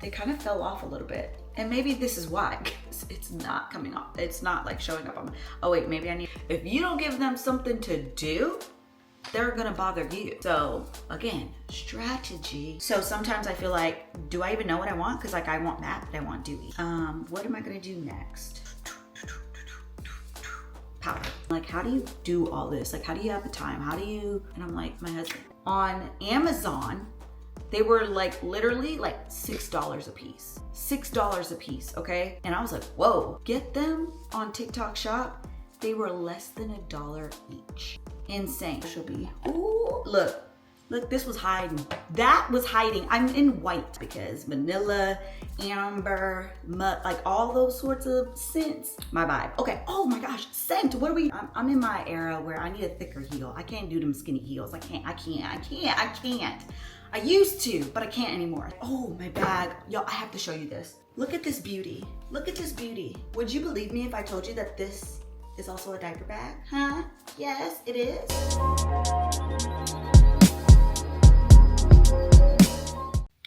they kind of fell off a little bit. And maybe this is why. It's not coming off. It's not like showing up on, oh wait, maybe I need, if you don't give them something to do, they're gonna bother you. So again, strategy. So sometimes I feel like, do I even know what I want? Cause like I want matte, but I want dewy. What am I gonna do next? Powder. Like, how do you do all this? Like, how do you have the time? How do you, and I'm like, my husband. On Amazon, they were like literally like $6 a piece. $6 a piece, okay? And I was like, whoa, get them on TikTok Shop. They were less than $1 each. Insane. She'll be, ooh, look, this was hiding. That was hiding. I'm in white because vanilla, amber, mud, like all those sorts of scents. My vibe. Okay, oh my gosh, scent, what are we? I'm in my era where I need a thicker heel. I can't do them skinny heels. I can't. I used to, but I can't anymore. Oh, my bag. Y'all, I have to show you this. Look at this beauty. Look at this beauty. Would you believe me if I told you that this is also a diaper bag? Huh? Yes, it is.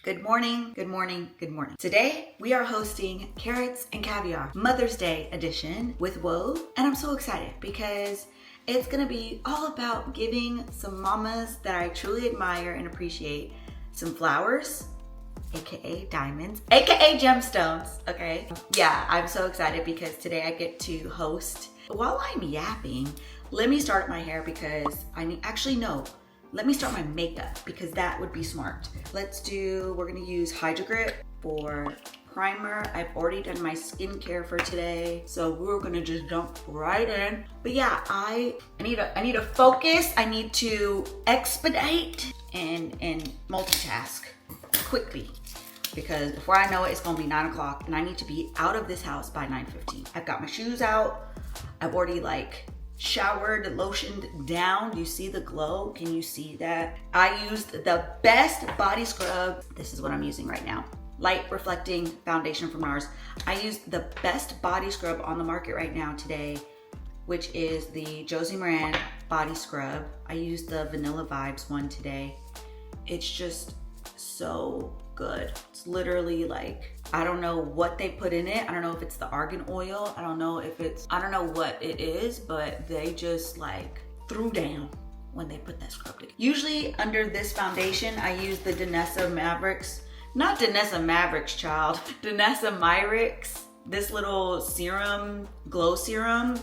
Good morning, good morning, good morning. Today, we are hosting Carrots and Caviar Mother's Day edition with Wove. And I'm so excited because it's gonna be all about giving some mamas that I truly admire and appreciate some flowers, AKA diamonds, AKA gemstones, okay? Yeah, I'm so excited because today I get to host. While I'm yapping, let me start my hair because let me start my makeup because that would be smart. We're gonna use Hydro Grip for primer. I've already done my skincare for today, so we're gonna just jump right in. But yeah, I need to focus. I need to expedite and multitask quickly because before I know it, it's gonna be 9 o'clock and I need to be out of this house by 9:15. I've got my shoes out. I've already showered, lotioned down. Do you see the glow? Can you see that? I used the best body scrub. This is what I'm using right now. Light reflecting foundation from NARS. I used the best body scrub on the market right now today, which is the Josie Maran body scrub. I used the Vanilla Vibes one today. It's just so good. It's literally I don't know what they put in it. I don't know if it's the argan oil. I don't know what it is, but they just threw down when they put that scrub together. Usually under this foundation, I use the Danessa Mavericks. Not Danessa Mavericks, child. Danessa Myricks. This little serum, glow serum.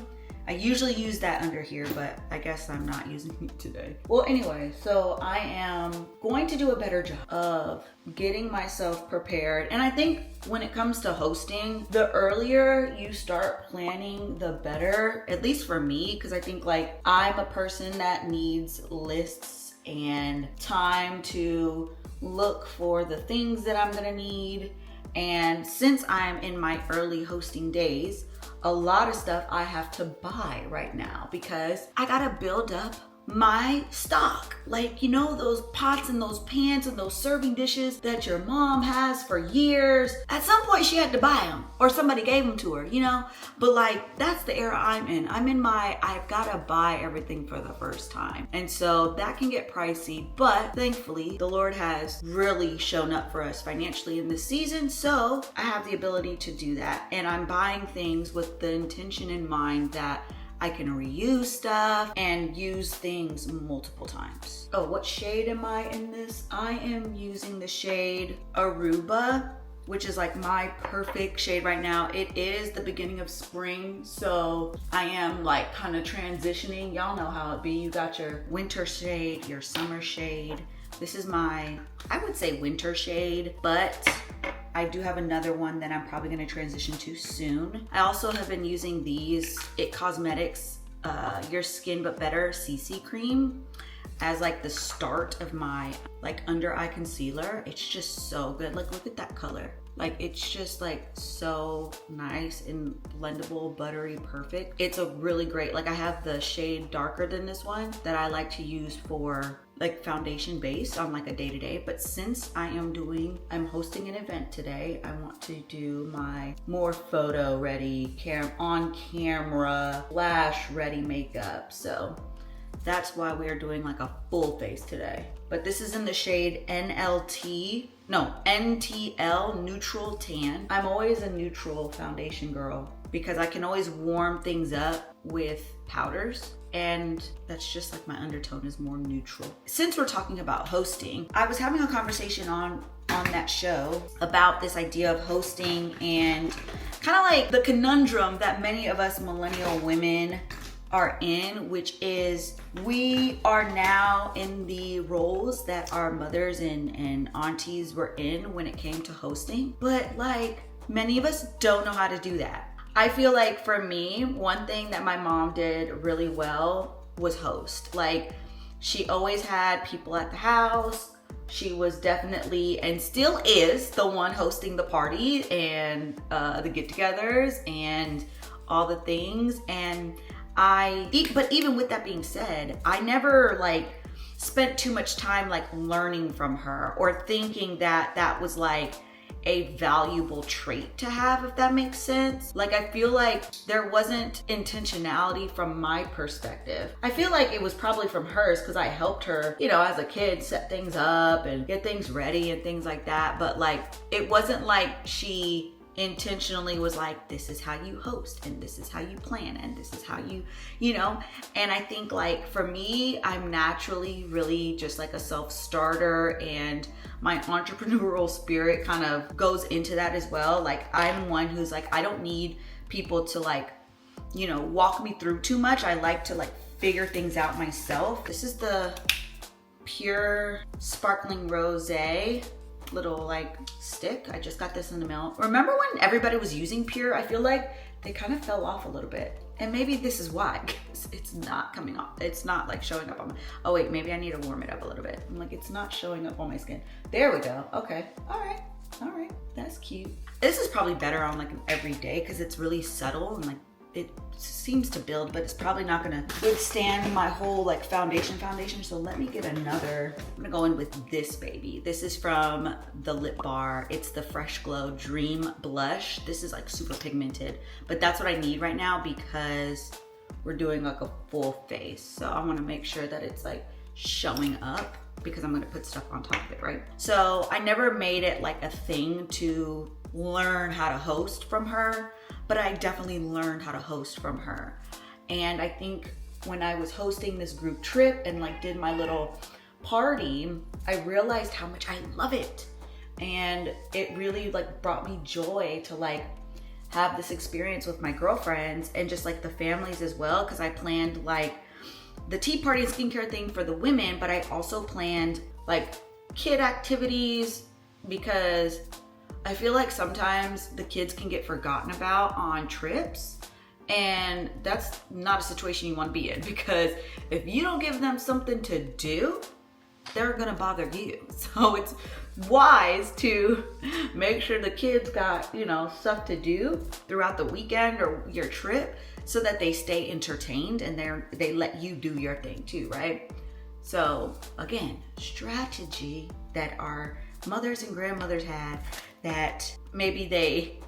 I usually use that under here, but I guess I'm not using it today. Well, anyway, so I am going to do a better job of getting myself prepared. And I think when it comes to hosting, the earlier you start planning, the better, at least for me, because I think I'm a person that needs lists and time to look for the things that I'm gonna need. And since I'm in my early hosting days, a lot of stuff I have to buy right now because I gotta build up my stock. Those pots and those pans and those serving dishes that your mom has for years. At some point she had to buy them or somebody gave them to her, But that's the era I'm in. I've gotta buy everything for the first time. And so that can get pricey, but thankfully the Lord has really shown up for us financially in this season. So I have the ability to do that. And I'm buying things with the intention in mind that I can reuse stuff and use things multiple times. Oh, what shade am I in this? I am using the shade Aruba, which is my perfect shade right now. It is the beginning of spring, so I am kind of transitioning. Y'all know how it be. You got your winter shade, your summer shade. This is my, I would say winter shade, but I do have another one that I'm probably gonna transition to soon. I also have been using these IT Cosmetics Your Skin But Better CC Cream as the start of my under eye concealer. It's just so good. Look at that color. It's just so nice and blendable, buttery, perfect. It's a really great, I have the shade darker than this one that I like to use for foundation base on a day-to-day. But since I'm hosting an event today, I want to do my more photo ready, on camera, flash ready makeup. So that's why we are doing a full face today. But this is in the shade NLT NTL, neutral tan. I'm always a neutral foundation girl because I can always warm things up with powders, and that's just like my undertone is more neutral. Since we're talking about hosting, I was having a conversation on that show about this idea of hosting and kind of like the conundrum that many of us millennial women are in, which is we are now in the roles that our mothers and aunties were in when it came to hosting. But like many of us don't know how to do that. I feel like for me, one thing that my mom did really well was host. Like she always had people at the house. She was definitely and still is the one hosting the party and the get-togethers and all the things. And but even with that being said, I never like spent too much time like learning from her or thinking that that was like a valuable trait to have, if that makes sense. Like I feel like there wasn't intentionality from my perspective. I feel like it was probably from hers because I helped her, you know, as a kid set things up and get things ready and things like that. But like it wasn't like she intentionally was like, this is how you host and this is how you plan and this is how you know. And I think like for me, I'm naturally really just like a self-starter, and my entrepreneurial spirit kind of goes into that as well. Like I'm one who's like, I don't need people to like, you know, walk me through too much. I like to like figure things out myself. This is the Pure Sparkling Rosé little like stick. I just got this in the mail. Remember when everybody was using Pure? I feel like they kind of fell off a little bit. And maybe this is why, because it's not coming off. It's not like showing up on my, oh wait, maybe I need to warm it up a little bit. I'm like, it's not showing up on my skin. There we go. Okay. All right. That's cute. This is probably better on like an everyday because it's really subtle and like it seems to build, but it's probably not gonna withstand my whole like foundation. So let me get another. I'm gonna go in with this baby. This is from the Lip Bar. It's the Fresh Glow Dream Blush. This is like super pigmented, but that's what I need right now because we're doing like a full face. So I wanna make sure that it's like showing up because I'm gonna put stuff on top of it, right? So I never made it like a thing to learn how to host from her, but I definitely learned how to host from her. And I think when I was hosting this group trip and like did my little party, I realized how much I love it. And it really like brought me joy to like have this experience with my girlfriends and just like the families as well. Cause I planned like the tea party and skincare thing for the women, but I also planned like kid activities because I feel like sometimes the kids can get forgotten about on trips, and that's not a situation you want to be in because if you don't give them something to do, they're gonna bother you. So it's wise to make sure the kids got, you know, stuff to do throughout the weekend or your trip so that they stay entertained and they let you do your thing too, right? So again, strategy that our mothers and grandmothers had that maybe they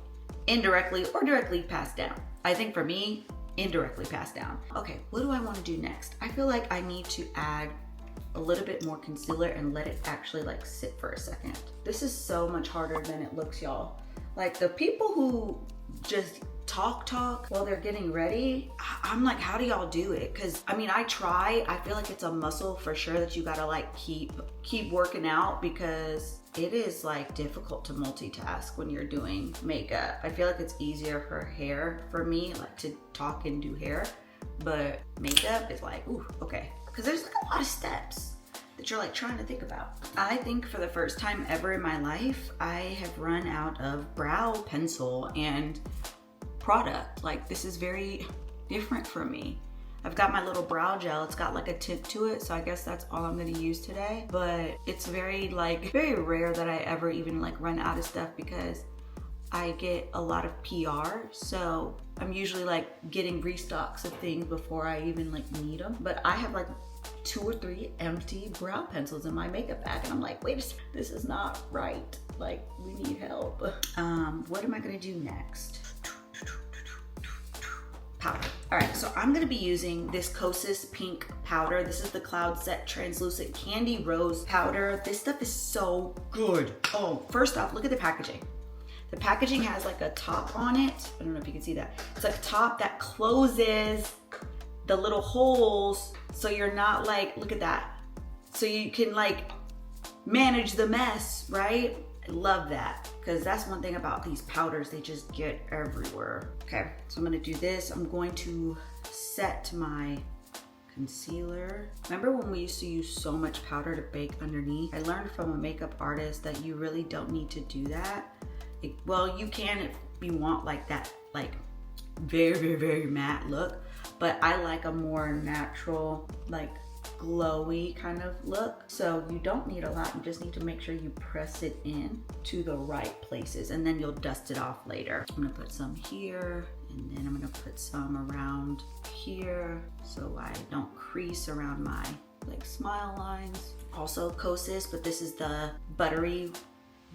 indirectly or directly passed down. I think for me, indirectly passed down. Okay, what do I want to do next? I feel like I need to add a little bit more concealer and let it actually like sit for a second. This is so much harder than it looks, y'all. Like the people who just talk while they're getting ready, I'm like, how do y'all do it? Because I mean, I try. I feel like it's a muscle for sure that you gotta like keep working out because it is like difficult to multitask when you're doing makeup. I feel like it's easier for hair for me, like to talk and do hair, but makeup is like, ooh, okay. Because there's like a lot of steps that you're like trying to think about. I think for the first time ever in my life, I have run out of brow pencil and product. Like this is very different for me. I've got my little brow gel. It's got like a tint to it. So I guess that's all I'm gonna use today. But it's very rare that I ever even like run out of stuff because I get a lot of PR. So I'm usually like getting restocks of things before I even like need them. But I have like 2 or 3 empty brow pencils in my makeup bag. And I'm like, wait a second, this is not right. Like we need help. What am I gonna do next? powder. All right, so I'm gonna be using this Cutest pink powder. This is the Cloud Set Translucent Candy Rose powder. This stuff is so good. Oh, first off, look at the packaging. The packaging has like a top on it. I don't know if you can see that. It's like a top that closes the little holes so you're not like, look at that. So you can like manage the mess, right? I love that, because that's one thing about these powders, they just get everywhere. Okay, so I'm gonna do this. I'm going to set my concealer. Remember when we used to use so much powder to bake underneath? I learned from a makeup artist that you really don't need to do that. Well, you can if you want like that, like very matte look, but I like a more natural, like glowy kind of look. So you don't need a lot, you just need to make sure you press it in to the right places, and then you'll dust it off later. I'm gonna put some here, and then I'm gonna put some around here so I don't crease around my like smile lines. Also Cutest, but this is the buttery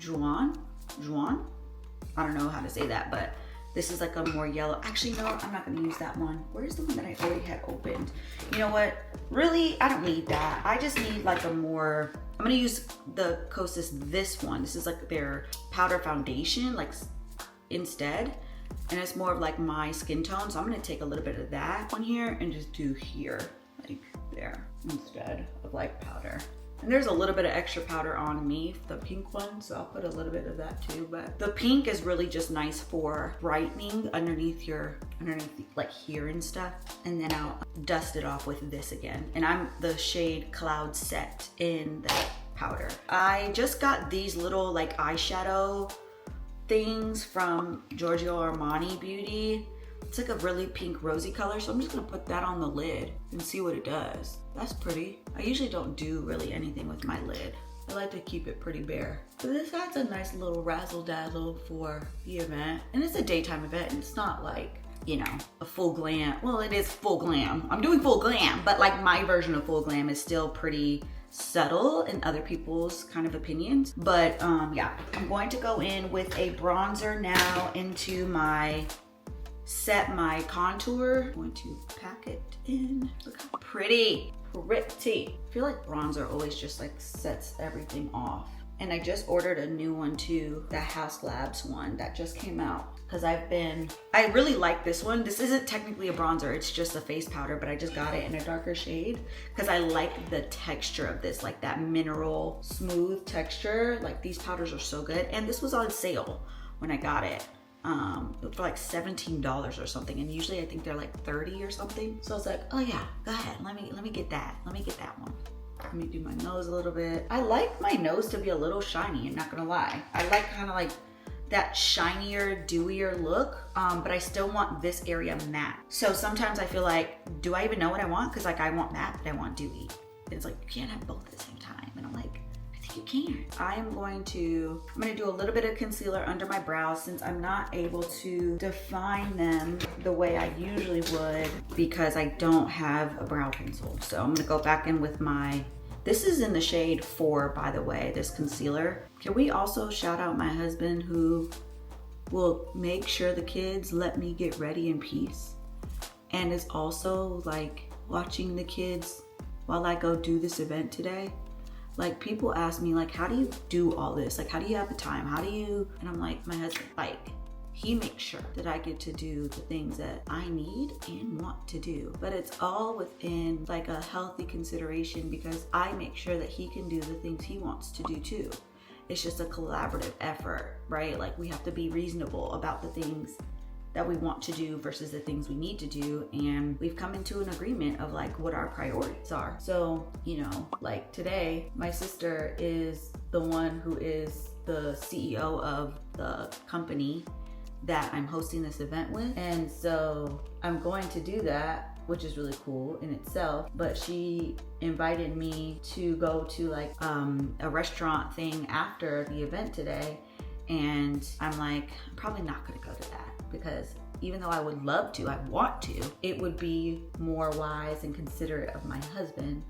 Juan. I don't know how to say that, but this is like a more yellow. Actually, no, I'm not gonna use that one. Where's the one that I already had opened? You know what? Really, I don't need that. I just need like a more, I'm gonna use the Cutest, this one. This is like their powder foundation, like instead. And it's more of like my skin tone. So I'm gonna take a little bit of that on here and just do here, like there, instead of like powder. And there's a little bit of extra powder on me, the pink one, so I'll put a little bit of that too. But the pink is really just nice for brightening underneath like here and stuff. And then I'll dust it off with this again. And I'm the shade Cloud Set in that powder. I just got these little like eyeshadow things from Giorgio Armani Beauty. It's like a really pink rosy color, so I'm just gonna put that on the lid and see what it does. That's pretty. I usually don't do really anything with my lid. I like to keep it pretty bare. So this adds a nice little razzle dazzle for the event. And it's a daytime event, and it's not like, you know, a full glam. Well, it is full glam. I'm doing full glam, but like my version of full glam is still pretty subtle in other people's kind of opinions. But yeah, I'm going to go in with a bronzer now into my set my contour. I'm going to pack it in. Look how pretty. I feel like bronzer always just like sets everything off. And I just ordered a new one too, the House Labs one that just came out. Because I really like this one. This isn't technically a bronzer, it's just a face powder, but I just got it in a darker shade because I like the texture of this, like that mineral smooth texture. Like these powders are so good. And this was on sale when I got it. For like $17 or something, and usually I think they're like 30 or something. So I was like, oh yeah, go ahead, let me get that. Let me get that one. Let me do my nose a little bit. I like my nose to be a little shiny, I'm not gonna lie. I like kind of like that shinier, dewier look, but I still want this area matte. So sometimes I feel like, do I even know what I want? Because like I want matte, but I want dewy. And it's like, you can't have both at the same time. And I'm like, you can. I'm gonna do a little bit of concealer under my brows since I'm not able to define them the way I usually would because I don't have a brow pencil. So I'm gonna go back in with this is in the shade 4, by the way, this concealer. Can we also shout out my husband who will make sure the kids let me get ready in peace and is also like watching the kids while I go do this event today. Like people ask me like, how do you do all this? Like, how do you have the time? How do you? And I'm like, my husband, like, he makes sure that I get to do the things that I need and want to do. But it's all within like a healthy consideration because I make sure that he can do the things he wants to do too. It's just a collaborative effort, right? Like we have to be reasonable about the things that we want to do versus the things we need to do, and we've come into an agreement of like what our priorities are. So, you know, like today, my sister is the one who is the CEO of the company that I'm hosting this event with, and so I'm going to do that, which is really cool in itself. But she invited me to go to like a restaurant thing after the event today, and I'm like, I'm probably not gonna go to that because even though I would love to, I want to, it would be more wise and considerate of my husband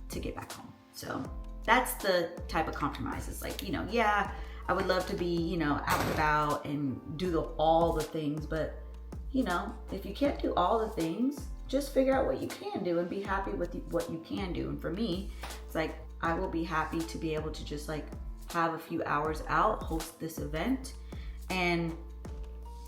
to get back home. So that's the type of compromise. It's like, you know, yeah, I would love to be, you know, out and about and do all the things, but you know, if you can't do all the things, just figure out what you can do and be happy with what you can do. And for me, it's like, I will be happy to be able to just like have a few hours out, host this event, and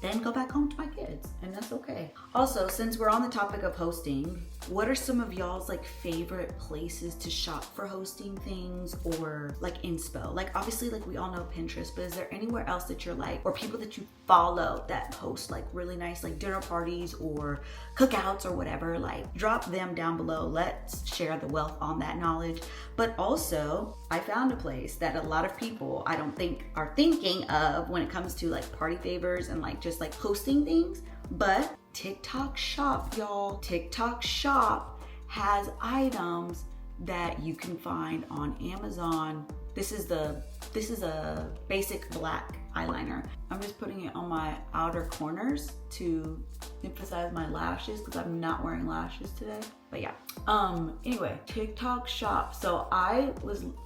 then go back home to my kids, and that's okay. Also, since we're on the topic of hosting, what are some of y'all's like favorite places to shop for hosting things, or like inspo? Like obviously, like we all know Pinterest, but is there anywhere else that you're like, or people that you follow that host like really nice like dinner parties or cookouts or whatever? Like drop them down below. Let's share the wealth on that knowledge. But also, I found a place that a lot of people I don't think are thinking of when it comes to like party favors and like just like hosting things, but TikTok Shop, y'all. TikTok Shop has items that you can find on Amazon. This is a basic black eyeliner. I'm just putting it on my outer corners to emphasize my lashes because I'm not wearing lashes today. But yeah. Anyway, TikTok Shop. So I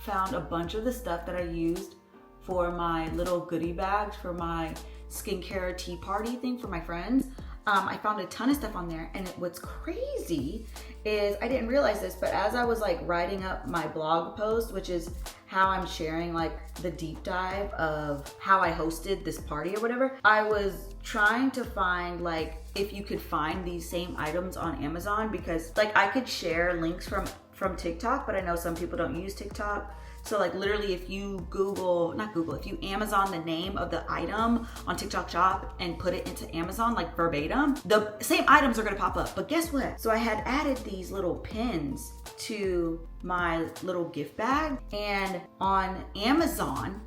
found a bunch of the stuff that I used for my little goodie bags for my skincare tea party thing for my friends. I found a ton of stuff on there, and what's crazy is I didn't realize this, but as I was like writing up my blog post, which is how I'm sharing like the deep dive of how I hosted this party or whatever, I was trying to find like if you could find these same items on Amazon, because like I could share links from TikTok, but I know some people don't use TikTok. So like literally if you if you Amazon the name of the item on TikTok Shop and put it into Amazon like verbatim, the same items are gonna pop up. But guess what? So I had added these little pins to my little gift bag, and on Amazon,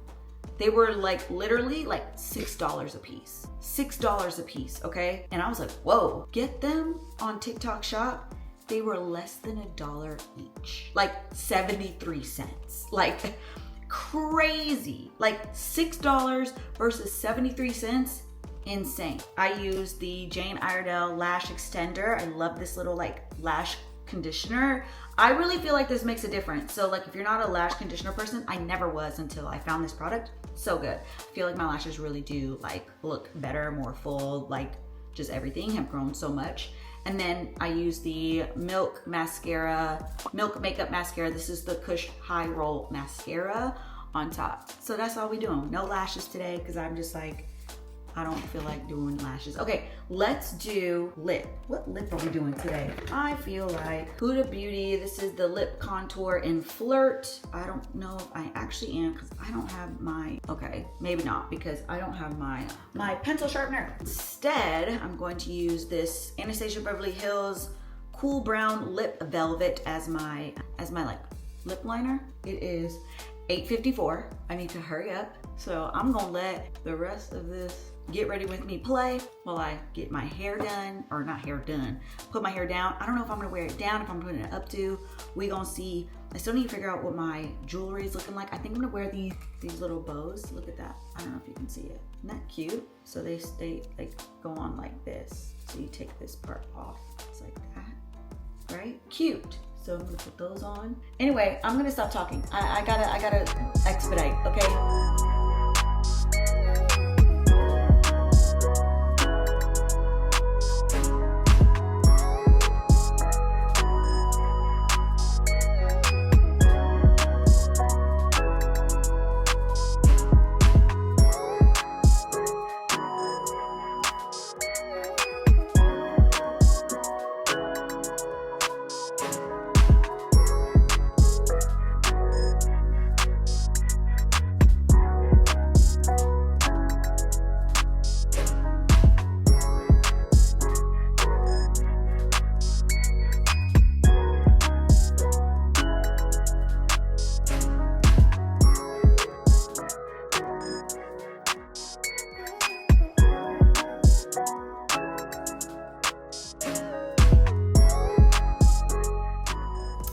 they were like literally like $6 a piece. $6 a piece, okay? And I was like, whoa, get them on TikTok Shop. They were less than $1 each, like 73 cents, like crazy, like $6 versus 73 cents, insane. I used the Jane Iredale lash extender. I love this little like lash conditioner. I really feel like this makes a difference. So like if you're not a lash conditioner person, I never was until I found this product. So good. I feel like my lashes really do like look better, more full, like just everything have grown so much. And then I use the Milk Makeup Mascara. This is the Kush High Roll Mascara on top. So that's all we doing. No lashes today because I'm just like, I don't feel like doing lashes. Okay, let's do lip. What lip are we doing today? I feel like Huda Beauty. This is the lip contour in Flirt. I don't know if I actually am because I don't have my, okay, maybe not because I don't have my pencil sharpener. Instead, I'm going to use this Anastasia Beverly Hills Cool Brown Lip Velvet as my like lip liner. It is 8:54. I need to hurry up. So I'm gonna let the rest of this get ready with me play while I get my hair done, or not hair done, put my hair down. I don't know if I'm gonna wear it down, if I'm putting it up to. We gonna see. I still need to figure out what my jewelry is looking like. I think I'm gonna wear these little bows. Look at that. I don't know if you can see it. Isn't that cute? So they go on like this. So you take this part off. It's like that, right? Cute. So I'm gonna put those on. Anyway, I'm gonna stop talking. I gotta expedite, okay?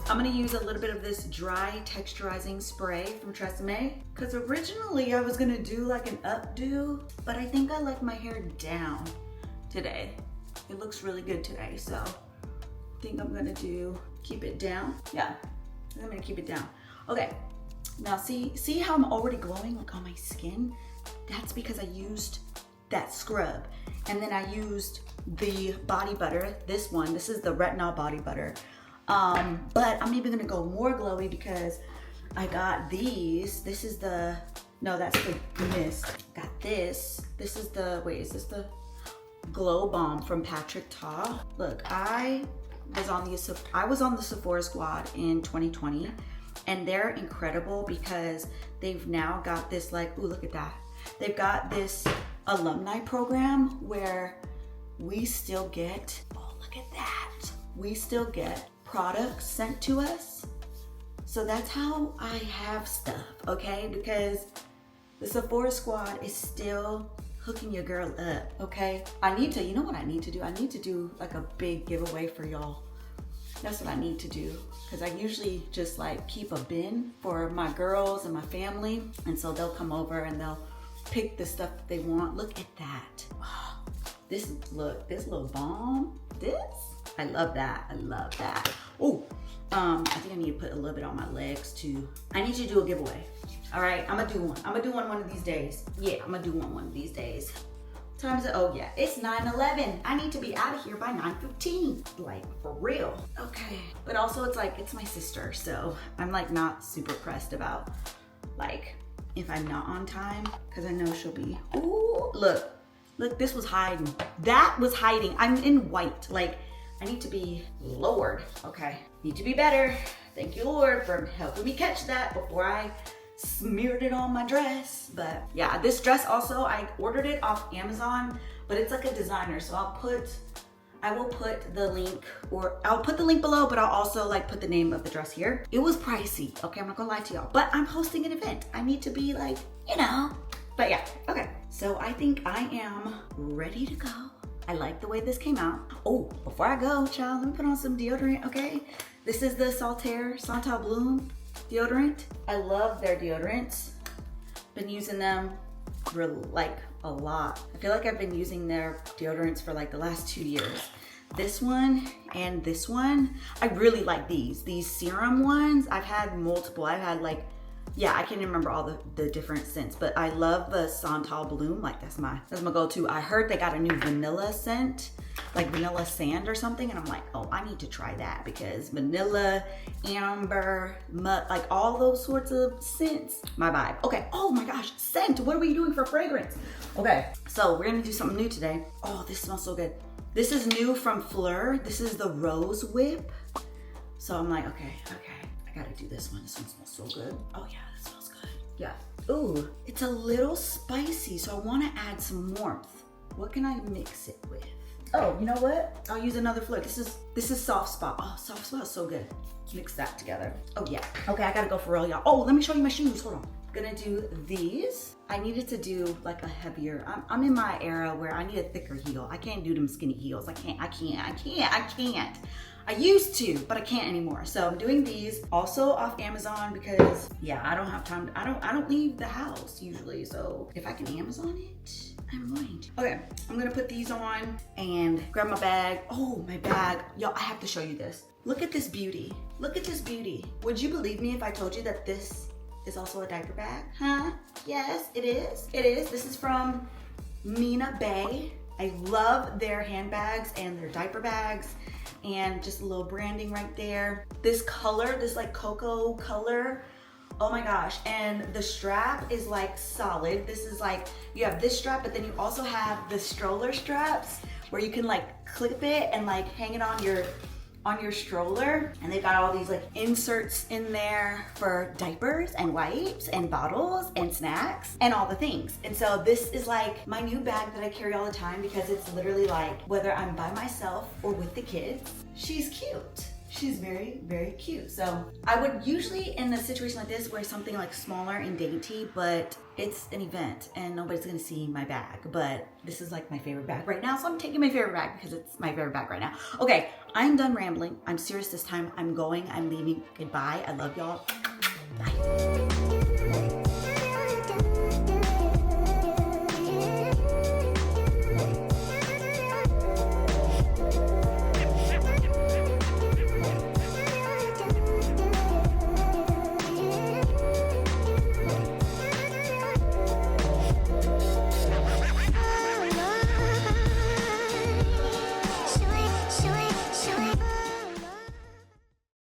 I'm gonna use a little bit of this dry texturizing spray from Tresemme, because originally I was gonna do like an updo, but I think I like my hair down today. It looks really good today, so I think I'm gonna keep it down. Yeah, I'm gonna keep it down. Okay, now see how I'm already glowing like on my skin? That's because I used that scrub. And then I used the body butter, this one. This is the retinol body butter. But I'm even gonna go more glowy because I got these. This is the, no, that's the mist. Got this. This is the, wait, is this the Glow Bomb from Patrick Ta? Look, I was on the Sephora squad in 2020, and they're incredible because they've now got this like, ooh, look at that. They've got this alumni program where we still get, oh, look at that. We still get products sent to us. So that's how I have stuff, okay? Because the Sephora squad is still hooking your girl up, okay? I need to, you know what I need to do? I need to do like a big giveaway for y'all. That's what I need to do. Because I usually just like keep a bin for my girls and my family. And so they'll come over and they'll pick the stuff that they want. Look at that. Oh, this little bomb, I love that, I love that. Oh, I think I need to put a little bit on my legs too. I need you to do a giveaway. All right, I'm gonna do one of these days. Yeah, I'm gonna do one of these days. What time is it? Oh yeah, it's 9:11. I need to be out of here by 9:15. Like, for real. Okay, but also it's like, it's my sister, so I'm like not super pressed about like if I'm not on time, because I know she'll be, ooh, look, this was hiding. That was hiding. I'm in white. Like, I need to be, Lord, okay. Need to be better. Thank you, Lord, for helping me catch that before I smeared it on my dress. But yeah, this dress also, I ordered it off Amazon, but it's like a designer. So I will put the link, or I'll put the link below, but I'll also like put the name of the dress here. It was pricey, okay? I'm not gonna lie to y'all, but I'm hosting an event. I need to be like, you know, but yeah, okay. So I think I am ready to go. I like the way this came out. Oh, before I go, child, let me put on some deodorant, okay? This is the Santal Bloom deodorant. I love their deodorants. Been using them for like a lot. I feel like I've been using their deodorants for like the last 2 years. This one and this one, I really like these. These serum ones, I've had multiple. I've had like, yeah, I can't remember all the different scents, but I love the Santal Bloom. Like that's my go-to. I heard they got a new vanilla scent, like vanilla sand or something. And I'm like, oh, I need to try that because vanilla, amber, mud, like all those sorts of scents, my vibe. Okay, oh my gosh, scent. What are we doing for fragrance? Okay, so we're gonna do something new today. Oh, this smells so good. This is new from Fleur. This is the Rose Whip. So I'm like, okay. I gotta do this one. This one smells so good. Oh yeah, that smells good. Yeah. Ooh, it's a little spicy, so I wanna add some warmth. What can I mix it with? Oh, you know what? I'll use another Fleur. This is Soft Spot. Oh, Soft Spot is so good. Mix that together. Oh yeah. Okay, I gotta go for real, y'all. Oh, let me show you my shoes. Hold on. Gonna do these. I needed to do like a heavier, I'm in my era where I need a thicker heel. I can't do them skinny heels. I can't. I used to, but I can't anymore. So I'm doing these also off Amazon because yeah, I don't have time. I don't leave the house usually. So if I can Amazon it, I'm going to. Okay, I'm gonna put these on and grab my bag. Oh, my bag. Y'all, I have to show you this. Look at this beauty. Look at this beauty. Would you believe me if I told you that this is also a diaper bag? Huh? Yes, it is. It is. This is from Mina Bay. I love their handbags and their diaper bags. And just a little branding right there. This color, this like cocoa color, oh my gosh. And the strap is like solid. This is like, you have this strap, but then you also have the stroller straps where you can like clip it and like hang it on your stroller. And they've got all these like inserts in there for diapers and wipes and bottles and snacks and all the things. And so this is like my new bag that I carry all the time because it's literally like, whether I'm by myself or with the kids, she's cute. She's very, very cute. So I would usually in a situation like this wear something like smaller and dainty, but it's an event and nobody's gonna see my bag. But this is like my favorite bag right now. So I'm taking my favorite bag because it's my favorite bag right now. Okay, I'm done rambling. I'm serious this time. I'm going, I'm leaving. Goodbye. I love y'all. Bye.